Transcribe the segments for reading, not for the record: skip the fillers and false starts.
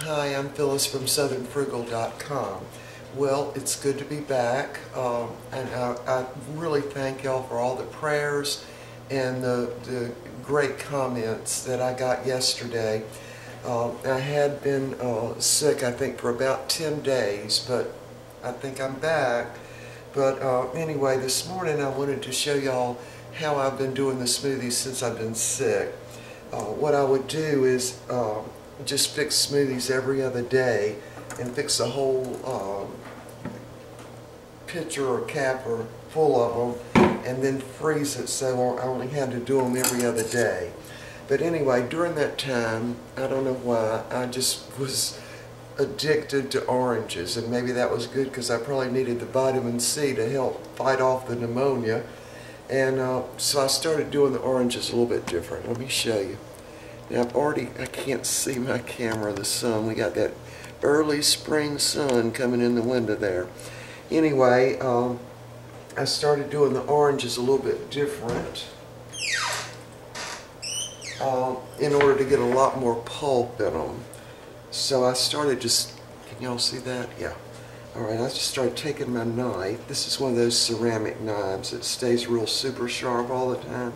Hi, I'm Phyllis from southernfrugal.com. Well, it's good to be back, and I really thank y'all for all the prayers and the great comments that I got yesterday. I had been sick, I think, for about 10 days, but I think I'm back. But anyway, this morning I wanted to show y'all how I've been doing the smoothies since I've been sick. What I would do is just fix smoothies every other day and fix a whole pitcher or capper full of them and then freeze it so I only had to do them every other day. But anyway, during that time, I don't know why, I just was addicted to oranges, and maybe that was good because I probably needed the vitamin C to help fight off the pneumonia. And so I started doing the oranges a little bit different. Let me show you. Now I can't see my camera, the sun. We got that early spring sun coming in the window there. Anyway, I started doing the oranges a little bit different in order to get a lot more pulp in them. So I started just, can y'all see that? Yeah. Alright, I just started taking my knife. This is one of those ceramic knives that stays real super sharp all the time.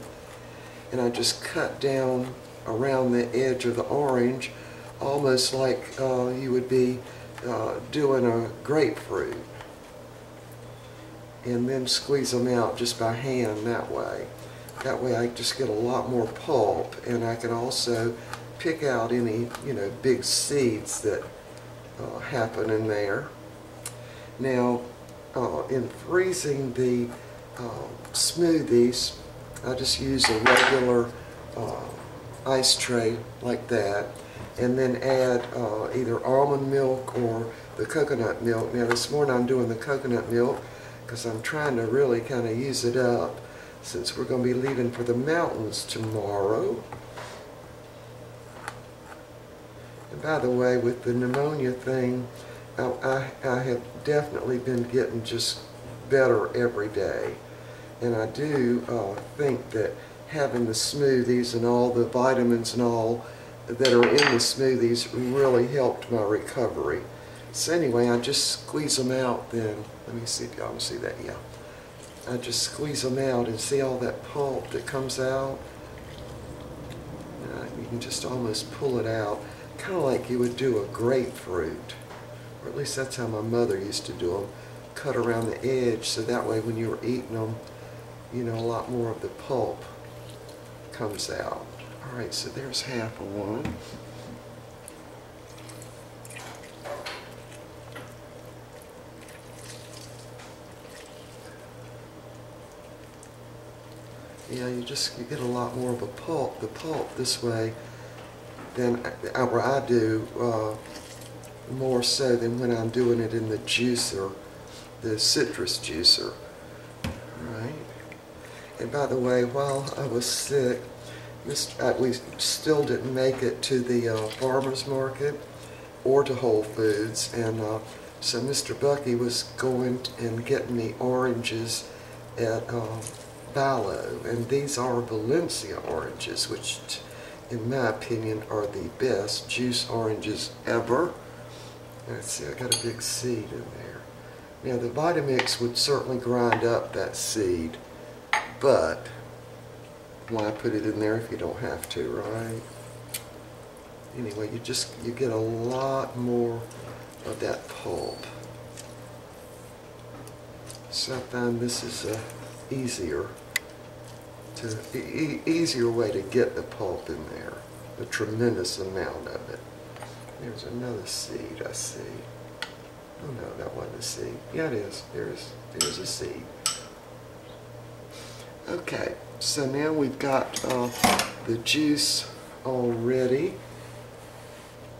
And I just cut down around the edge of the orange, almost like you would be doing a grapefruit. And then squeeze them out just by hand that way. That way I just get a lot more pulp, and I can also pick out any, big seeds that happen in there. Now, in freezing the smoothies, I just use a regular ice tray like that, and then add either almond milk or the coconut milk. Now this morning I'm doing the coconut milk because I'm trying to really kind of use it up since we're going to be leaving for the mountains tomorrow. And by the way, with the pneumonia thing, I have definitely been getting just better every day. And I do think that having the smoothies and all the vitamins and all that are in the smoothies really helped my recovery. So anyway, I just squeeze them out then. Let me see if y'all can see that. Yeah. I just squeeze them out and see all that pulp that comes out. You can just almost pull it out, kind of like you would do a grapefruit. Or at least that's how my mother used to do them. Cut around the edge so that way when you were eating them, a lot more of the pulp comes out. Alright, so there's half of one. Yeah, you get a lot more of the pulp this way than where I do, more so than when I'm doing it in the juicer, the citrus juicer. Right? And by the way, while I was sick, we still didn't make it to the farmer's market or to Whole Foods, and so Mr. Bucky was going and getting the oranges at Ballo, and these are Valencia oranges, which in my opinion are the best juice oranges ever. Let's see, I got a big seed in there. Now the Vitamix would certainly grind up that seed, but why put it in there if you don't have to, right? Anyway, you get a lot more of that pulp. So I find this is easier way to get the pulp in there, a tremendous amount of it. There's another seed I see. Oh no, that wasn't a seed. Yeah, it is. There's a seed. Okay, so now we've got the juice all ready,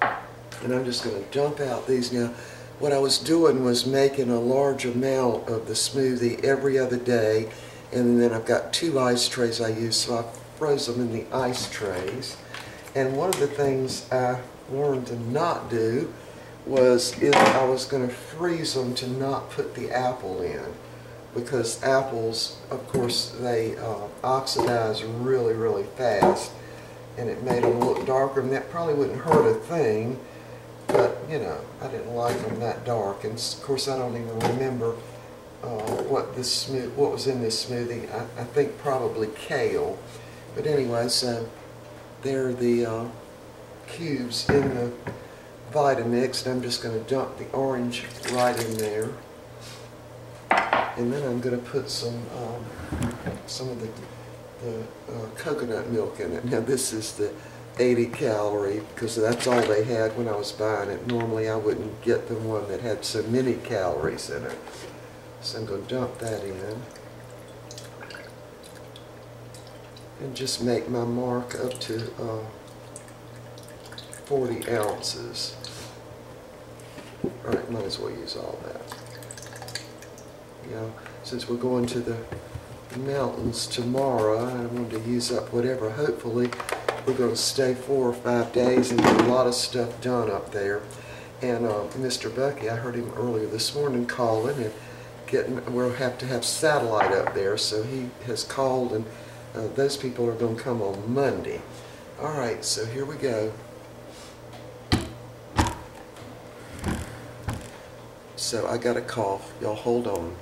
and I'm just going to dump out these now. What I was doing was making a large amount of the smoothie every other day, and then I've got 2 ice trays I use, so I froze them in the ice trays. And one of the things I learned to not do was if I was going to freeze them, to not put the apple in, because apples, of course, they oxidize really, really fast, and it made them look darker, and that probably wouldn't hurt a thing, but you know, I didn't like them that dark. And of course, I don't even remember what was in this smoothie. I think probably kale. But anyway, so there are the cubes in the Vitamix, and I'm just going to dump the orange right in there. And then I'm going to put some of the coconut milk in it. Now this is the 80 calorie, because that's all they had when I was buying it. Normally I wouldn't get the one that had so many calories in it. So I'm going to dump that in. And just make my mark up to 40 ounces. Alright, might as well use all that. You know, since we're going to the mountains tomorrow, I wanted to use up whatever. Hopefully we're going to stay 4 or 5 days and get a lot of stuff done up there. And Mr. Bucky, I heard him earlier this morning calling and we'll have to have satellite up there, so he has called, and those people are going to come on Monday. Alright, so here we go. So I got a cough. Y'all hold on.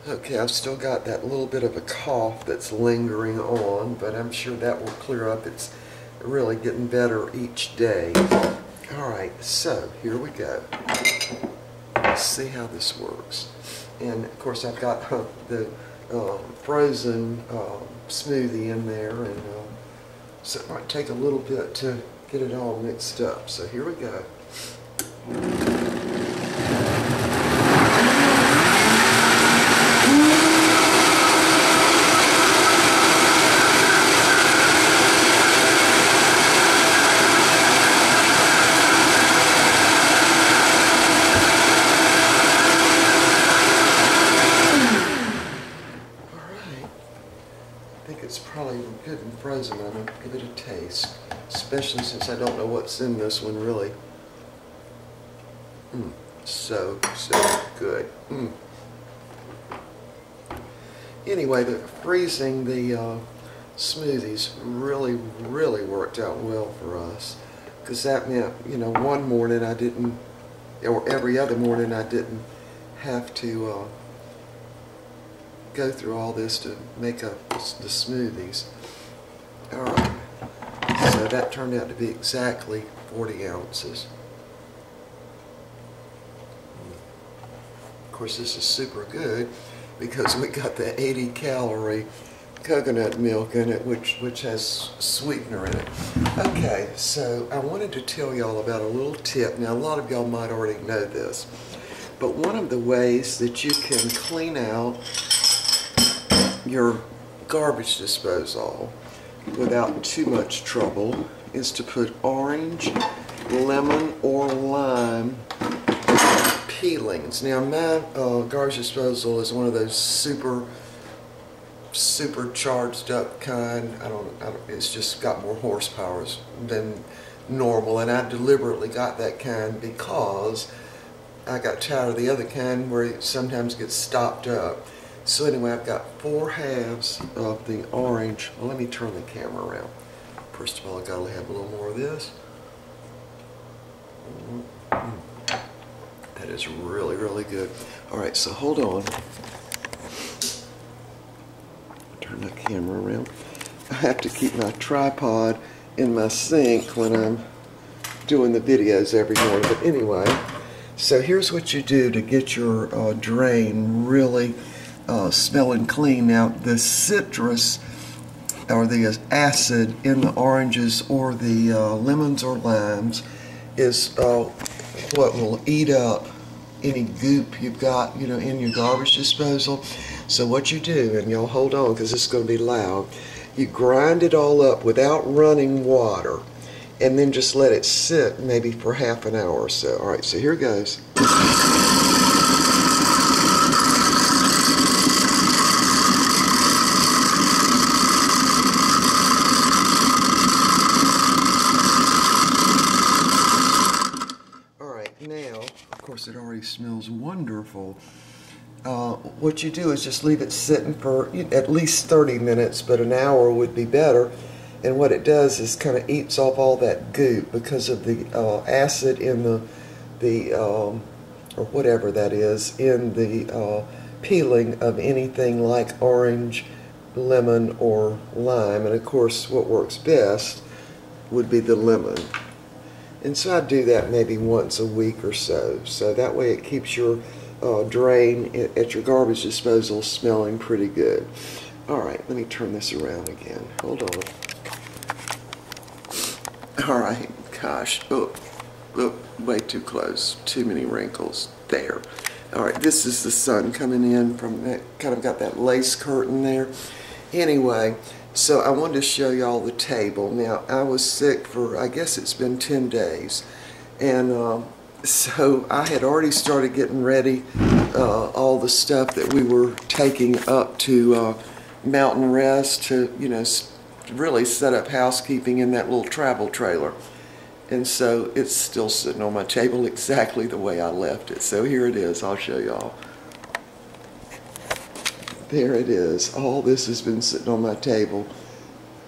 Okay, I've still got that little bit of a cough that's lingering on, but I'm sure that will clear up. It's really getting better each day. Alright, so here we go. Let's see how this works. And of course I've got the frozen smoothie in there, and so it might take a little bit to get it all mixed up. So here we go. It's probably good and frozen. I'm going to give it a taste, especially since I don't know what's in this one really. So good. Anyway, freezing the smoothies really worked out well for us, because that meant, you know, one morning I didn't, or every other morning I didn't have to go through all this to make up the smoothies. Alright, so that turned out to be exactly 40 ounces. Of course, this is super good because we got the 80 calorie coconut milk in it, which has sweetener in it. Okay, so I wanted to tell y'all about a little tip. Now, a lot of y'all might already know this, but one of the ways that you can clean out your garbage disposal without too much trouble is to put orange, lemon, or lime peelings. Now my garbage disposal is one of those super charged up kind. It's just got more horsepower than normal, and I deliberately got that kind because I got tired of the other kind where it sometimes gets stopped up. So anyway, I've got 4 halves of the orange. Well, let me turn the camera around. First of all, I've got to have a little more of this. That is really good. Alright, so hold on. Turn the camera around. I have to keep my tripod in my sink when I'm doing the videos every morning. But anyway, so here's what you do to get your drain really smelling clean. Now, the citrus or the acid in the oranges or the lemons or limes is what will eat up any goop you've got, you know, in your garbage disposal. So what you do, and y'all hold on because this is going to be loud, you grind it all up without running water, and then just let it sit maybe for half an hour or so. All right, so here goes. Now, of course, it already smells wonderful. What you do is just leave it sitting for at least 30 minutes, but an hour would be better. And what it does is kind of eats off all that goop because of the acid in the or whatever that is, in the peeling of anything like orange, lemon, or lime. And of course, what works best would be the lemon. And so I do that maybe once a week or so. So that way it keeps your drain at your garbage disposal smelling pretty good. All right, let me turn this around again. Hold on. All right, gosh, oh, way too close. Too many wrinkles. There. All right, this is the sun coming in from that, kind of got that lace curtain there. Anyway, so I wanted to show y'all the table. Now, I was sick for, I guess it's been 10 days. And so I had already started getting ready all the stuff that we were taking up to Mountain Rest to, you know, really set up housekeeping in that little travel trailer. And so it's still sitting on my table exactly the way I left it. So here it is. I'll show y'all. There it is. All this has been sitting on my table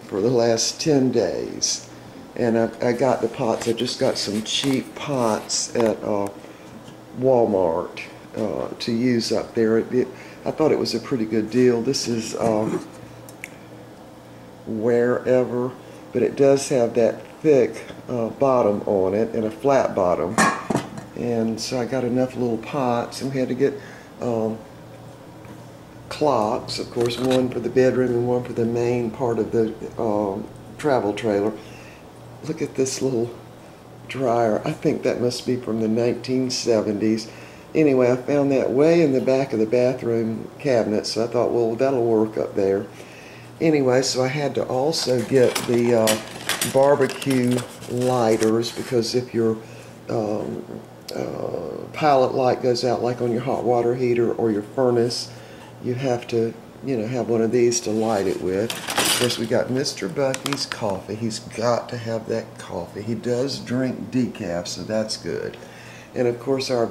for the last 10 days. And I got the pots. I just got some cheap pots at Walmart to use up there. I thought it was a pretty good deal. This is Wherever, but it does have that thick bottom on it and a flat bottom. And so I got enough little pots, and we had to get clocks, of course, one for the bedroom and one for the main part of the travel trailer. Look at this little dryer. I think that must be from the 1970s. Anyway, I found that way in the back of the bathroom cabinet, so I thought, well, that'll work up there. Anyway, so I had to also get the barbecue lighters, because if your pilot light goes out, like on your hot water heater or your furnace, you have to, you know, have one of these to light it with. Of course, we got Mr. Bucky's coffee. He's got to have that coffee. He does drink decaf, so that's good. And of course, our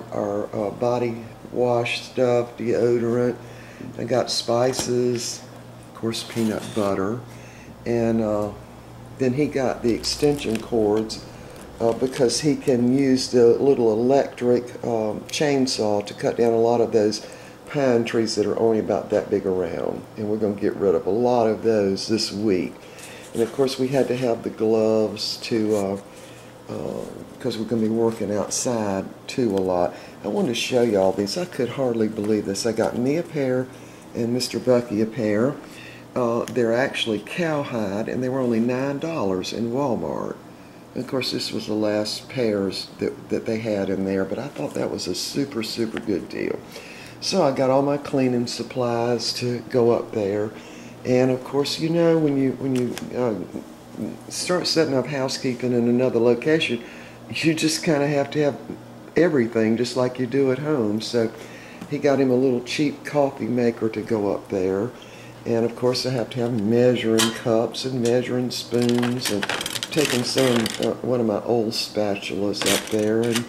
body wash stuff, deodorant. I got spices, of course, peanut butter, and then he got the extension cords because he can use the little electric chainsaw to cut down a lot of those pine trees that are only about that big around, and we're going to get rid of a lot of those this week. And of course, we had to have the gloves to because we're going to be working outside too a lot. I wanted to show you all these. I could hardly believe this. I got me a pair and Mr. Bucky a pair. They're actually cowhide, and they were only $9 in Walmart. And of course, this was the last pairs that they had in there, but I thought that was a super, super good deal. So I got all my cleaning supplies to go up there. And of course, you know, when you start setting up housekeeping in another location, you just kind of have to have everything just like you do at home. So he got him a little cheap coffee maker to go up there. And of course, I have to have measuring cups and measuring spoons, and taking one of my old spatulas up there and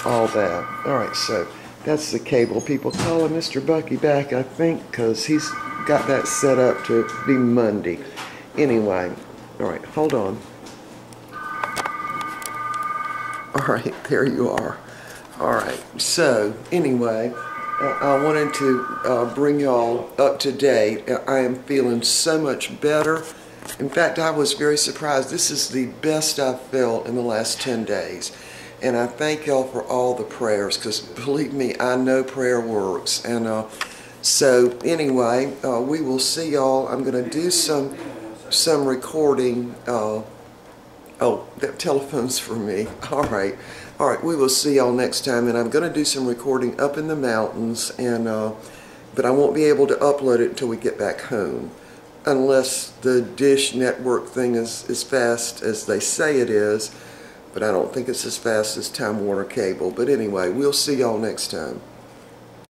all that. All right, so that's the cable. People calling Mr. Bucky back, I think, because he's got that set up to be Monday. Anyway, all right, hold on. All right, there you are. All right, so anyway, I wanted to bring y'all up to date. I am feeling so much better. In fact, I was very surprised. This is the best I've felt in the last 10 days. And I thank y'all for all the prayers, because believe me, I know prayer works. And so anyway, we will see y'all. I'm going to do some recording. Oh, that telephone's for me. All right, we will see y'all next time. And I'm going to do some recording up in the mountains, and but I won't be able to upload it until we get back home, unless the Dish Network thing is as fast as they say it is. But I don't think it's as fast as Time Warner Cable. But anyway, we'll see y'all next time.